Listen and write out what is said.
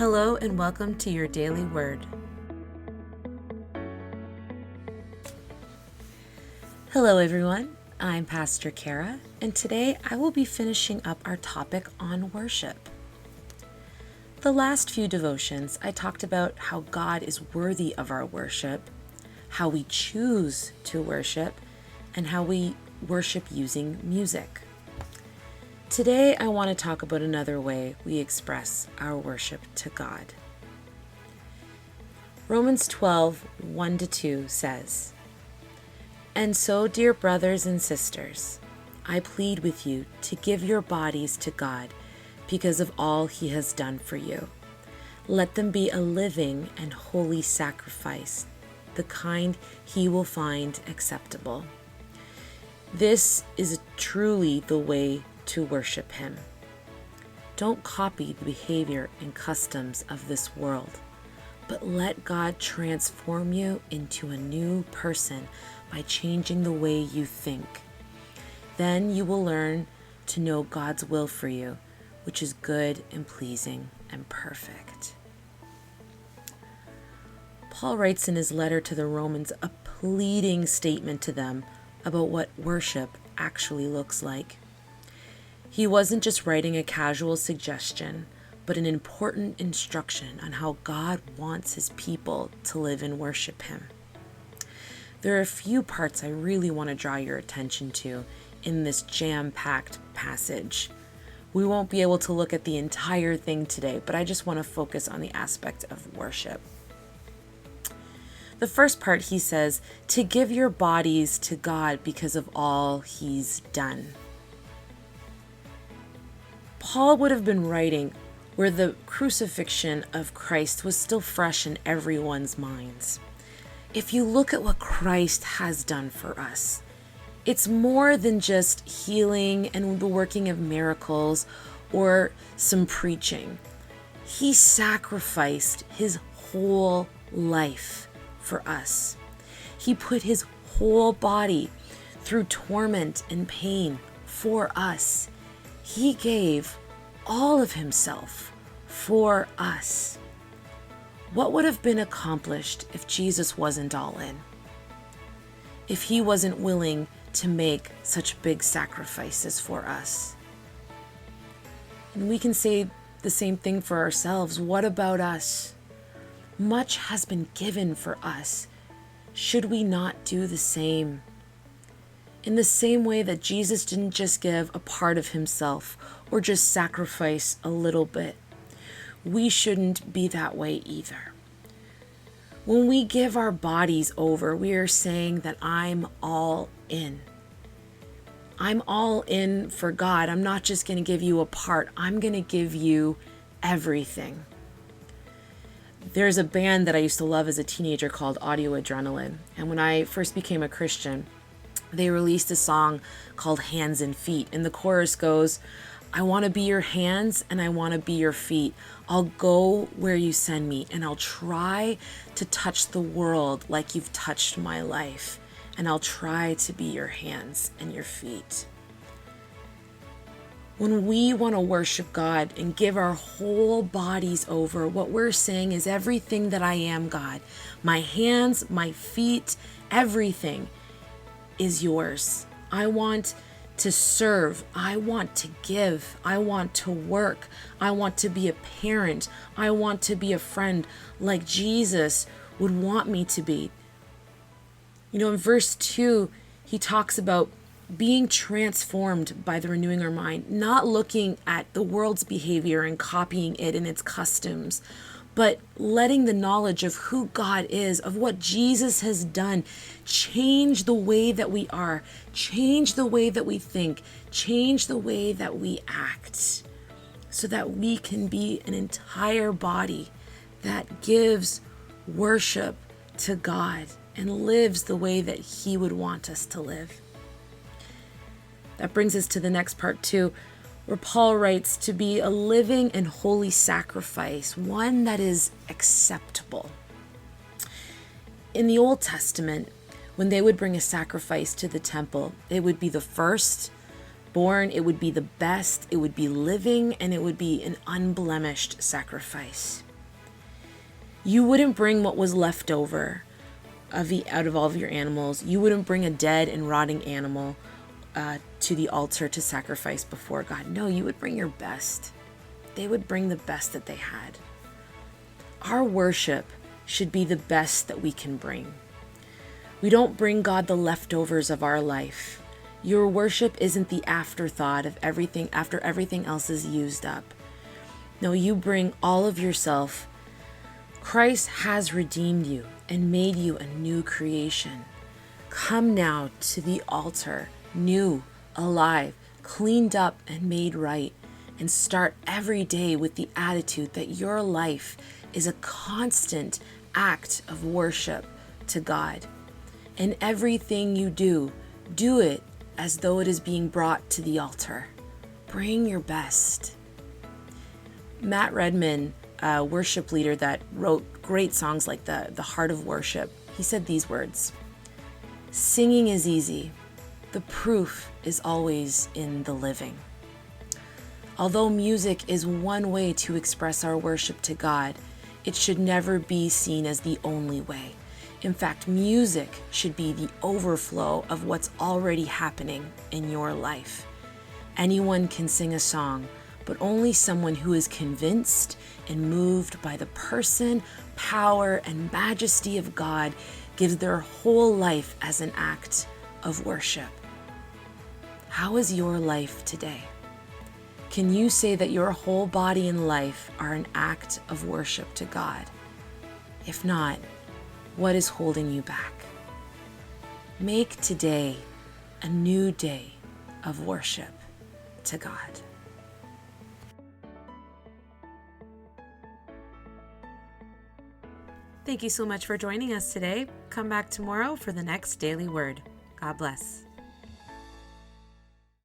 Hello and welcome to your daily word. Hello everyone, I'm Pastor Kara, and today I will be finishing up our topic on worship. The last few devotions, I talked about how God is worthy of our worship, how we choose to worship, and how we worship using music. Today, I want to talk about another way we express our worship to God. Romans 12, 1-2 says, "And so, dear brothers and sisters, I plead with you to give your bodies to God because of all He has done for you. Let them be a living and holy sacrifice, the kind He will find acceptable." This is truly the way to worship Him. Don't copy the behavior and customs of this world, but let God transform you into a new person by changing the way you think. Then you will learn to know God's will for you, which is good and pleasing and perfect. Paul writes in his letter to the Romans a pleading statement to them about what worship actually looks like. He wasn't just writing a casual suggestion, but an important instruction on how God wants His people to live and worship Him. There are a few parts I really want to draw your attention to in this jam-packed passage. We won't be able to look at the entire thing today, but I just want to focus on the aspect of worship. The first part, he says, to give your bodies to God because of all He's done. Paul would have been writing where the crucifixion of Christ was still fresh in everyone's minds. If you look at what Christ has done for us, it's more than just healing and the working of miracles or some preaching. He sacrificed His whole life for us. He put His whole body through torment and pain for us. He gave all of Himself for us. What would have been accomplished if Jesus wasn't all in? If He wasn't willing to make such big sacrifices for us? And we can say the same thing for ourselves. What about us? Much has been given for us. Should we not do the same? In the same way that Jesus didn't just give a part of Himself or just sacrifice a little bit, we shouldn't be that way either. When we give our bodies over, we are saying that I'm all in. I'm all in for God. I'm not just going to give you a part. I'm going to give you everything. There's a band that I used to love as a teenager called Audio Adrenaline. And when I first became a Christian, they released a song called Hands and Feet. And the chorus goes, "I want to be your hands and I want to be your feet. I'll go where you send me and I'll try to touch the world like you've touched my life. And I'll try to be your hands and your feet." When we want to worship God and give our whole bodies over, what we're saying is everything that I am, God, my hands, my feet, everything is yours. I want to serve. I want to give. I want to work. I want to be a parent. I want to be a friend like Jesus would want me to be. You know, in verse 2, he talks about being transformed by the renewing of our mind, not looking at the world's behavior and copying it and its customs, but letting the knowledge of who God is, of what Jesus has done, change the way that we are, change the way that we think, change the way that we act, so that we can be an entire body that gives worship to God and lives the way that He would want us to live. That brings us to the next part too, where Paul writes to be a living and holy sacrifice, one that is acceptable. In the Old Testament, when they would bring a sacrifice to the temple, it would be the first born, it would be the best, it would be living, and it would be an unblemished sacrifice. You wouldn't bring what was left over out of all of your animals. You wouldn't bring a dead and rotting animal to the altar to sacrifice before God. No, you would bring your best. They would bring the best that they had. Our worship should be the best that we can bring. We don't bring God the leftovers of our life. Your worship isn't the afterthought of everything after everything else is used up. No, you bring all of yourself. Christ has redeemed you and made you a new creation. Come now to the altar, new, alive, cleaned up and made right, and start every day with the attitude that your life is a constant act of worship to God. And everything you do, do it as though it is being brought to the altar. Bring your best. Matt Redman, a worship leader that wrote great songs like the Heart of Worship, he said these words: "Singing is easy. The proof is always in the living." Although music is one way to express our worship to God, it should never be seen as the only way. In fact, music should be the overflow of what's already happening in your life. Anyone can sing a song, but only someone who is convinced and moved by the person, power, and majesty of God gives their whole life as an act of worship. How is your life today? Can you say that your whole body and life are an act of worship to God? If not, what is holding you back? Make today a new day of worship to God. Thank you so much for joining us today. Come back tomorrow for the next Daily Word. God bless.